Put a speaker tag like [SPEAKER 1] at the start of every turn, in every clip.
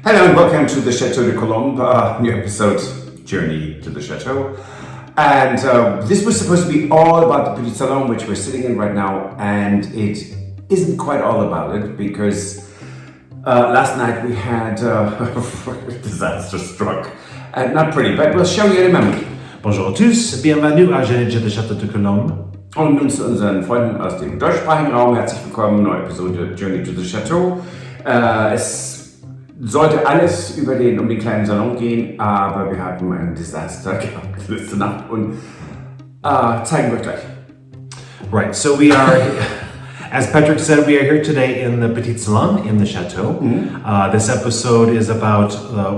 [SPEAKER 1] Hello and welcome to the Chateau de Colombe, new episode, Journey to the Chateau. And this was supposed to be all about the Petit Salon, which we're sitting in right now, and it isn't quite all about it because last night we had disaster struck. Not pretty, but we'll show you in a moment.
[SPEAKER 2] Bonjour à tous, bienvenue à Journey to the Château de Colombe.
[SPEAKER 1] Und nun zu unseren Freunden aus dem deutschsprachigen Raum. Herzlich willkommen, neue Episode Journey to the Chateau. Es sollte alles um den kleinen Salon gehen, aber wir hatten ein Desaster gehabt letzte Nacht und zeigen wir gleich.
[SPEAKER 2] Right, so we are, as Patrick said, we are here today in the Petit Salon in the Chateau. Mm-hmm. This episode is about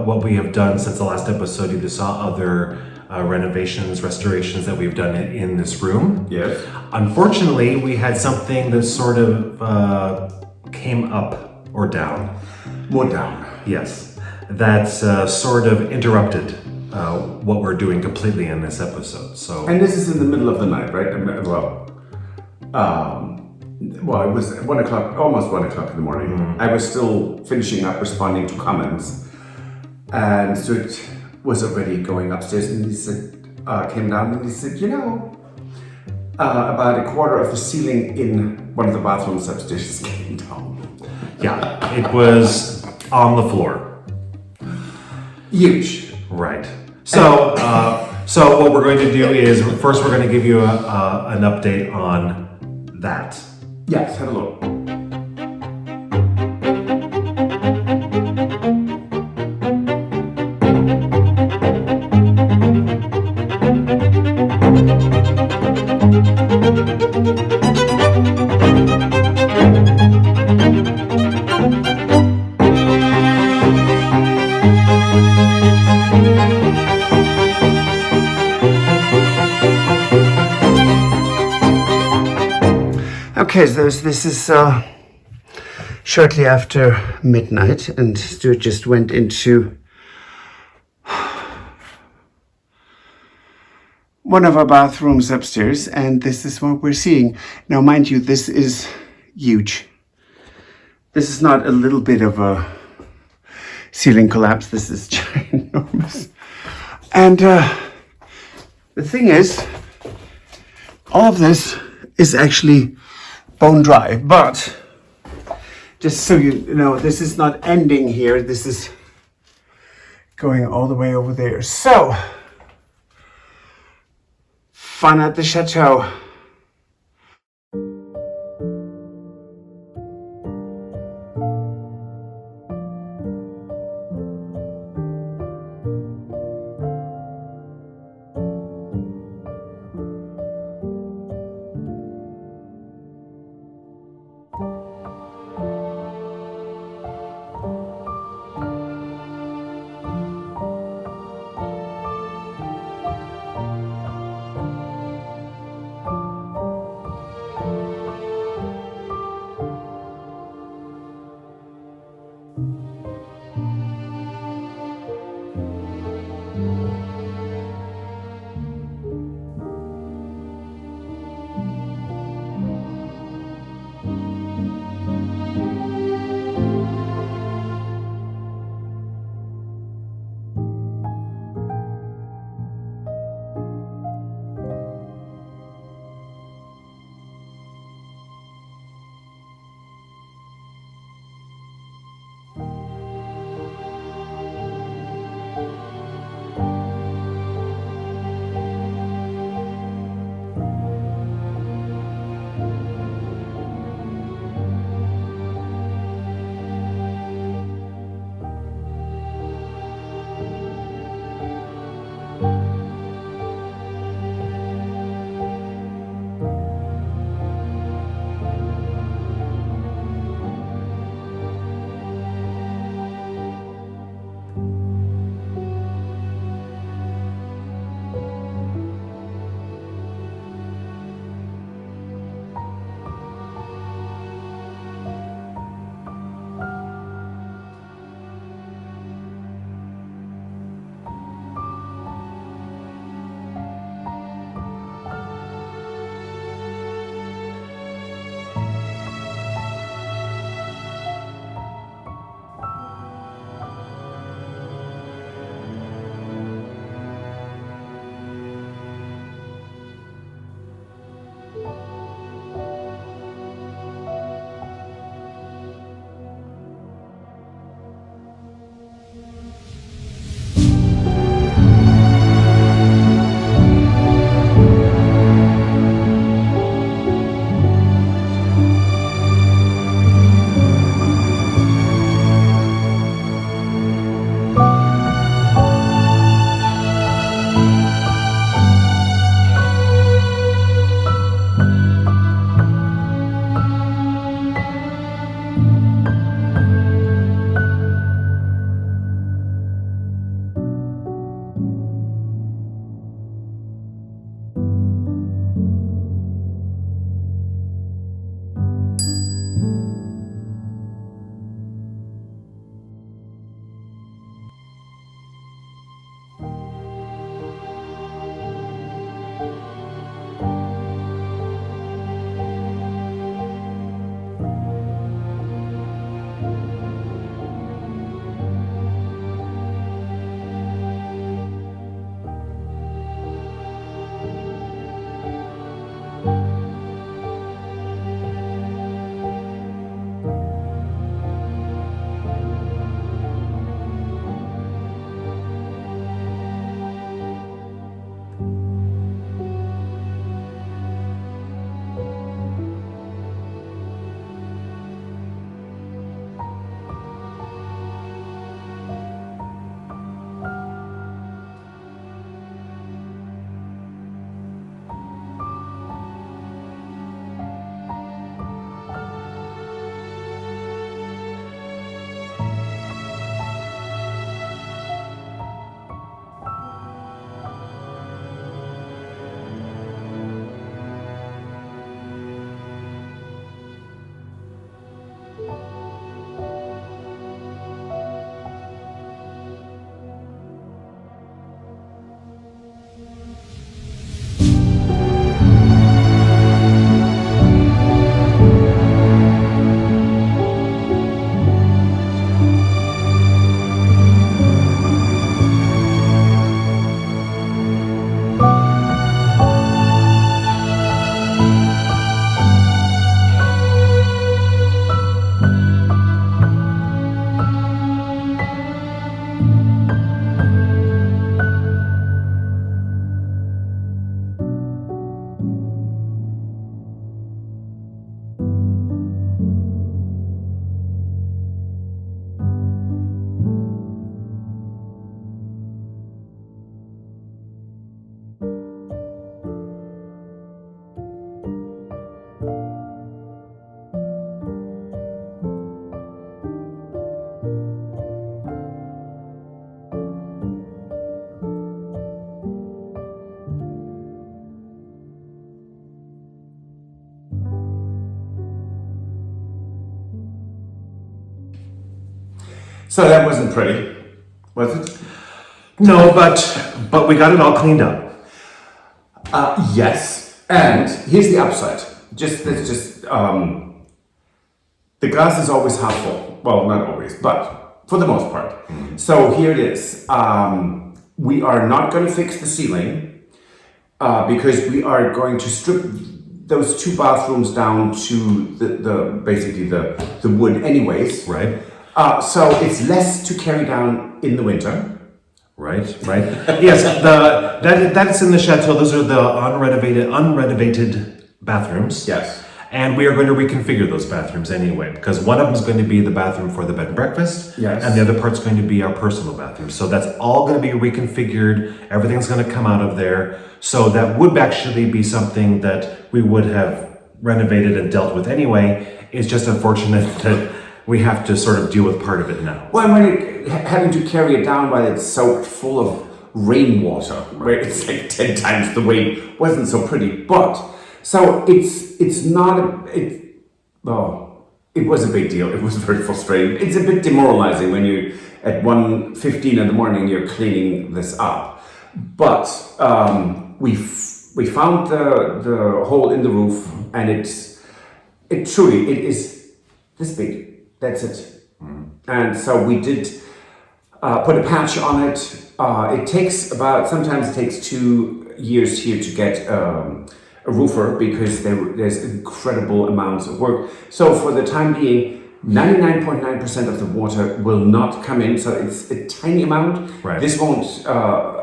[SPEAKER 2] what we have done since the last episode. You saw other renovations, restorations that we've done in this room.
[SPEAKER 1] Yes.
[SPEAKER 2] Unfortunately, we had something that sort of came up or down.
[SPEAKER 1] More down.
[SPEAKER 2] Yes. That's sort of interrupted what we're doing completely in this episode. So.
[SPEAKER 1] And this is in the middle of the night, right? Well, it was 1 o'clock, almost 1 o'clock in the morning. Mm-hmm. I was still finishing up responding to comments. And Stuart was already going upstairs and he said, came down and he said, about a quarter of the ceiling in one of the bathrooms upstairs is came down.
[SPEAKER 2] Yeah, it was on the floor.
[SPEAKER 1] Huge.
[SPEAKER 2] Right. So, so what we're going to do is first we're going to give you an update on that.
[SPEAKER 1] Yes, have a look. Okay, so this is shortly after midnight, and Stuart just went into one of our bathrooms upstairs, and this is what we're seeing. Now, mind you, this is huge. This is not a little bit of a ceiling collapse. This is ginormous. And the thing is, all of this is actually bone dry, but just so you know, this is not ending here. This is going all the way over there. So, fun at the Chateau.
[SPEAKER 3] So that wasn't pretty, was it?
[SPEAKER 2] No, but we got it all cleaned up.
[SPEAKER 3] Yes, and here's the upside. The glass is always half full. Well, not always, but for the most part. So here it is. We are not going to fix the ceiling because we are going to strip those 2 bathrooms down to basically the wood anyways.
[SPEAKER 2] Right.
[SPEAKER 3] So it's less to carry down in the winter.
[SPEAKER 2] Right. Yes, that's in the Chateau. Those are the unrenovated bathrooms.
[SPEAKER 3] Yes.
[SPEAKER 2] And we are going to reconfigure those bathrooms anyway, because one of them is going to be the bathroom for the bed and breakfast,
[SPEAKER 3] yes,
[SPEAKER 2] and the other part's going to be our personal bathroom. So that's all going to be reconfigured. Everything's going to come out of there. So that would actually be something that we would have renovated and dealt with anyway. It's just unfortunate that we have to sort of deal with part of it now.
[SPEAKER 3] Well, when having to carry it down while it's soaked full of rainwater, where it's like 10 times the weight, wasn't so pretty. But so it's not it was a big deal. It was very frustrating. It's a bit demoralizing when you at 1:15 in the morning you're cleaning this up. But we found the hole in the roof, and it truly is this big. That's it. And so we did put a patch on it. Sometimes it takes 2 years here to get a roofer because there's incredible amounts of work. So for the time being, 99.9% of the water will not come in. So it's a tiny amount.
[SPEAKER 2] Right.
[SPEAKER 3] This won't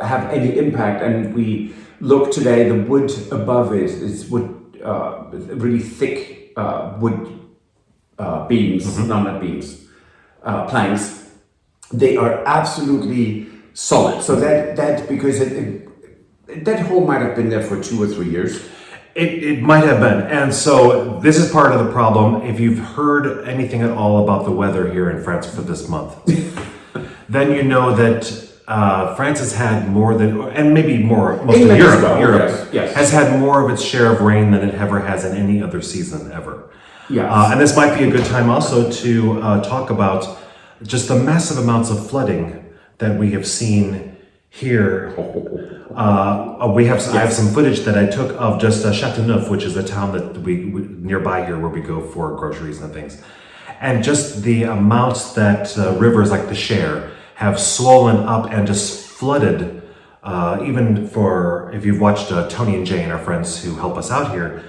[SPEAKER 3] have any impact. And we look today, the wood above it is wood, really thick wood beams, not beams, planks. They are absolutely solid. So that because that hole might have been there for 2 or 3 years.
[SPEAKER 2] It might have been. And so this is part of the problem. If you've heard anything at all about the weather here in France for this month, then you know that France has had more than, and maybe more, most
[SPEAKER 3] England
[SPEAKER 2] of
[SPEAKER 3] as well,
[SPEAKER 2] Europe
[SPEAKER 3] yes.
[SPEAKER 2] has had more of its share of rain than it ever has in any other season ever.
[SPEAKER 3] Yes.
[SPEAKER 2] And this might be a good time also to talk about just the massive amounts of flooding that we have seen here. I have some footage that I took of just Château, which is a town that we nearby here where we go for groceries and things. And just the amounts that rivers like the Cher have swollen up and just flooded, even for, if you've watched Tony and Jane, our friends who help us out here,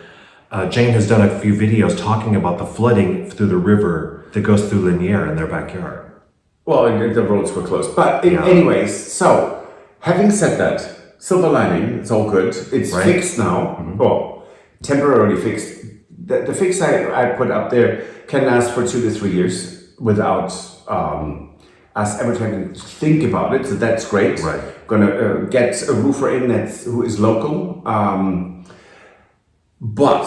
[SPEAKER 2] Jane has done a few videos talking about the flooding through the river that goes through Linière in their backyard.
[SPEAKER 3] Well, the roads were closed. But anyways, so having said that, silver lining, it's all good. It's fixed now. Well, temporarily fixed. The fix I put up there can last for 2 to 3 years without us ever having to think about it. So that's great.
[SPEAKER 2] Right.
[SPEAKER 3] Gonna get a roofer in who is local. But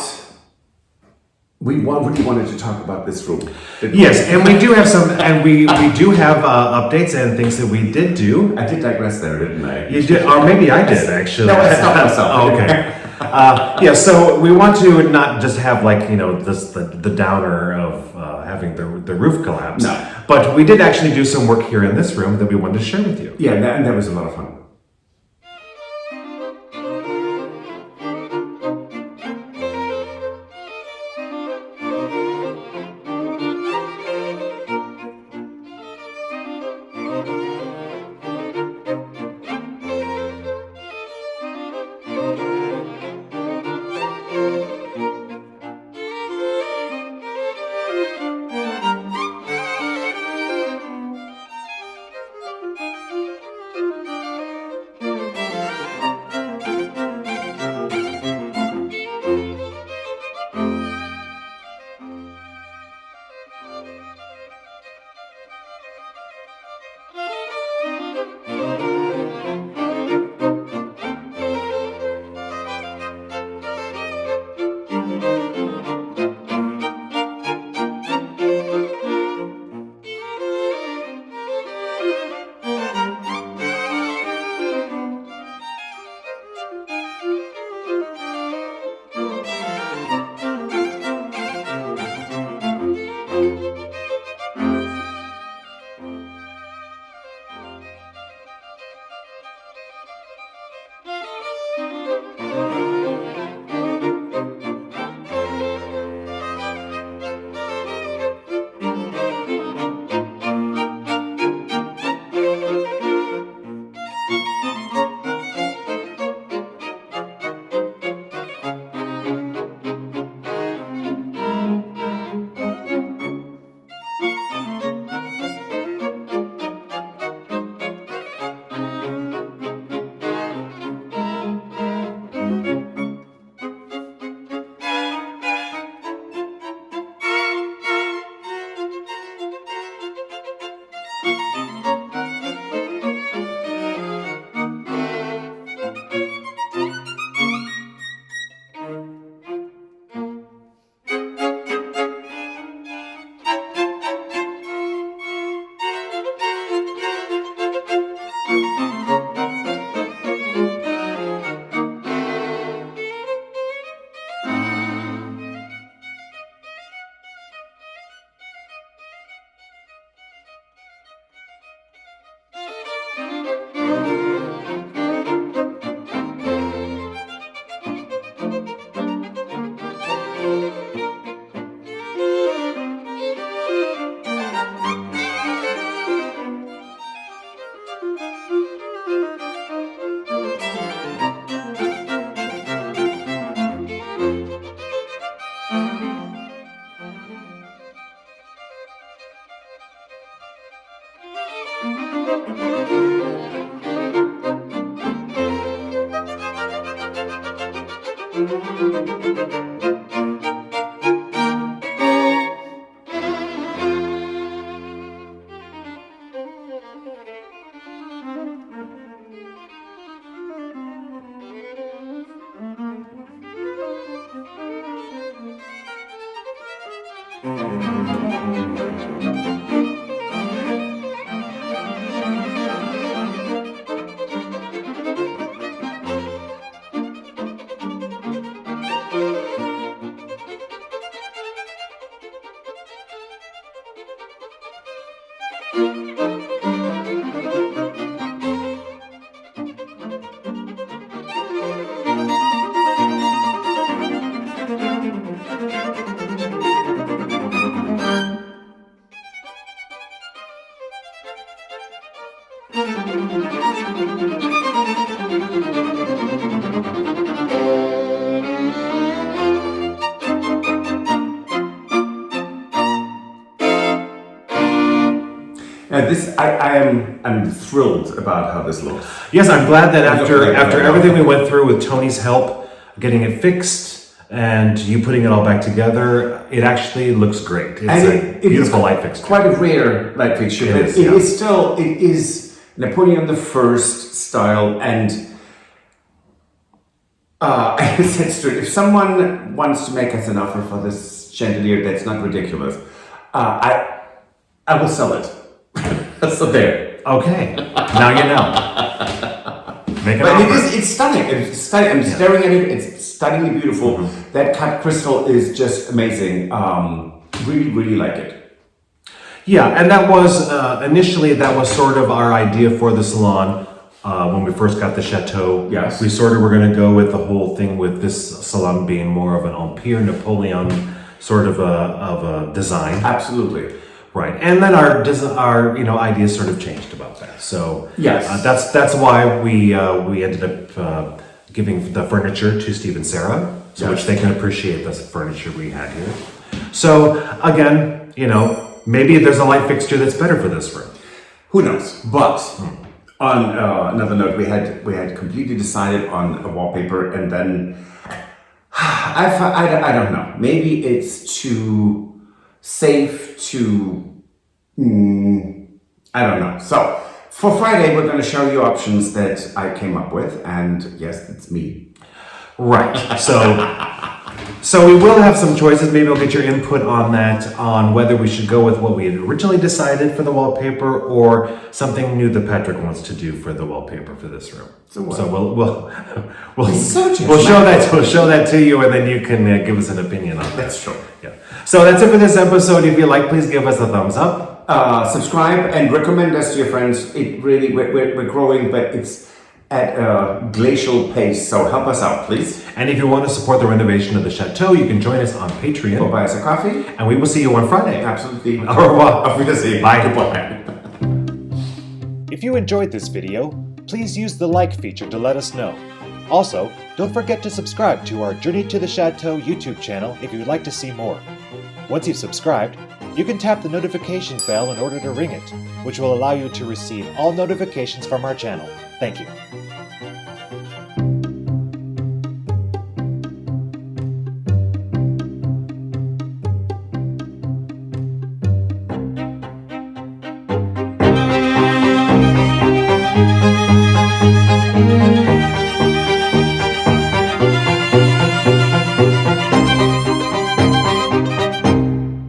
[SPEAKER 3] we really wanted to talk about this room.
[SPEAKER 2] Yes, and we do have some, and we do have updates and things that we did do.
[SPEAKER 3] I did digress there, didn't I?
[SPEAKER 2] You did, or maybe I did actually.
[SPEAKER 3] No, I stopped myself.
[SPEAKER 2] Oh, okay. Yeah, so we want to not just have the downer of having the roof collapse.
[SPEAKER 3] No.
[SPEAKER 2] But we did actually do some work here in this room that we wanted to share with you.
[SPEAKER 3] Yeah, and that was a lot of fun. I'm thrilled about how this looks.
[SPEAKER 2] Yes, I'm glad that after everything we went through with Tony's help, getting it fixed, and you putting it all back together, it actually looks great. It's a beautiful light fixture.
[SPEAKER 3] Quite a rare light fixture, but it is Napoleon the First style, and I said, Stuart, if someone wants to make us an offer for this chandelier that's not ridiculous, I will sell it. So there.
[SPEAKER 2] Okay, now you know. Make an
[SPEAKER 3] But
[SPEAKER 2] offer.
[SPEAKER 3] it's stunning. It's stunning. I'm staring at it. It's stunningly beautiful.
[SPEAKER 2] Mm-hmm.
[SPEAKER 3] That cut crystal is just amazing. Really, really like it.
[SPEAKER 2] Yeah, and that was initially that was sort of our idea for the salon when we first got the Chateau.
[SPEAKER 3] Yes.
[SPEAKER 2] We sort of were going to go with the whole thing with this salon being more of an Empire Napoleon sort of a design.
[SPEAKER 3] Absolutely.
[SPEAKER 2] Right, and then our ideas sort of changed about that. So
[SPEAKER 3] yes,
[SPEAKER 2] that's why we ended up giving the furniture to Steve and Sarah, so which they can appreciate the furniture we had here. So again, maybe there's a light fixture that's better for this room.
[SPEAKER 3] Who knows? But on another note, we had completely decided on a wallpaper, and then I don't know. Maybe it's too safe to, I don't know. So for Friday, we're going to show you options that I came up with, and yes, it's me.
[SPEAKER 2] Right. So we will have some choices. Maybe I'll get your input on that, on whether we should go with what we had originally decided for the wallpaper or something new that Patrick wants to do for the wallpaper for this room. So we'll show that to you, and then you can give us an opinion on that.
[SPEAKER 3] That's true.
[SPEAKER 2] Yeah. So that's it for this episode. If you like, please give us a thumbs up.
[SPEAKER 3] Subscribe and recommend us to your friends. It really, we're growing, but it's at a glacial pace. So help us out, please.
[SPEAKER 2] And if you want to support the renovation of the Chateau, you can join us on Patreon.
[SPEAKER 3] Or buy us a coffee.
[SPEAKER 2] And we will see you on Friday.
[SPEAKER 3] Absolutely.
[SPEAKER 2] Au revoir.
[SPEAKER 3] Auf Wiedersehen.
[SPEAKER 2] Bye.
[SPEAKER 3] Goodbye.
[SPEAKER 4] If you enjoyed this video, please use the like feature to let us know. Also, don't forget to subscribe to our Journey to the Chateau YouTube channel if you'd like to see more. Once you've subscribed, you can tap the notification bell in order to ring it, which will allow you to receive all notifications from our channel. Thank you.